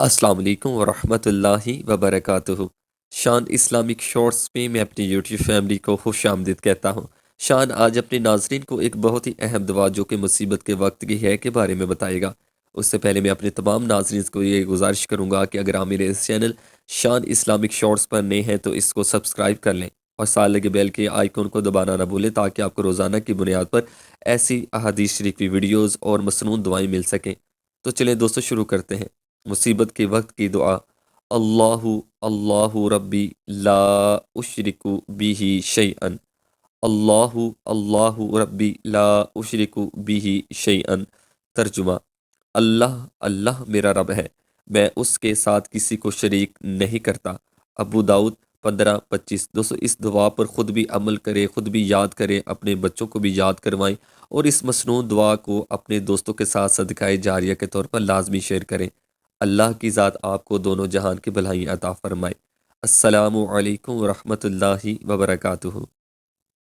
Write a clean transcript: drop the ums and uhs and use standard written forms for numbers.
السلام علیکم ورحمۃ اللہ وبرکاتہ۔ شان اسلامک شارٹس میں میں اپنی یوٹیوب فیملی کو خوش آمدید کہتا ہوں۔ شان آج اپنے ناظرین کو ایک بہت ہی اہم دعا جو کہ مصیبت کے وقت کی ہے کے بارے میں بتائے گا۔ اس سے پہلے میں اپنے تمام ناظرین کو یہ گزارش کروں گا کہ اگر آپ میرے اس چینل شان اسلامک شارٹس پر نئے ہیں تو اس کو سبسکرائب کر لیں اور ساتھ لگے بیل کے آئیکن کو دبانا نہ بھولیں تاکہ آپ کو روزانہ کی بنیاد پر ایسی احادیث شریف کی ویڈیوز اور مسنون دعائیں مل سکیں۔ تو چلیں دوستو شروع کرتے ہیں۔ مصیبت کے وقت کی دعا۔ اللہ اللہ ربی لا اشرک بہ شیئا۔ اللہ اللہ ربی لا اشرک بہ شیئا۔ ترجمہ: اللہ اللہ میرا رب ہے، میں اس کے ساتھ کسی کو شریک نہیں کرتا۔ ابو داؤد 15:25۔ دوستو اس دعا پر خود بھی عمل کریں، خود بھی یاد کریں، اپنے بچوں کو بھی یاد کروائیں اور اس مسنون دعا کو اپنے دوستوں کے ساتھ صدقہ جاریہ کے طور پر لازمی شیئر کریں۔ اللہ کی ذات آپ کو دونوں جہان کی بھلائی عطا فرمائے۔ السلام علیکم ورحمۃ اللہ وبرکاتہ۔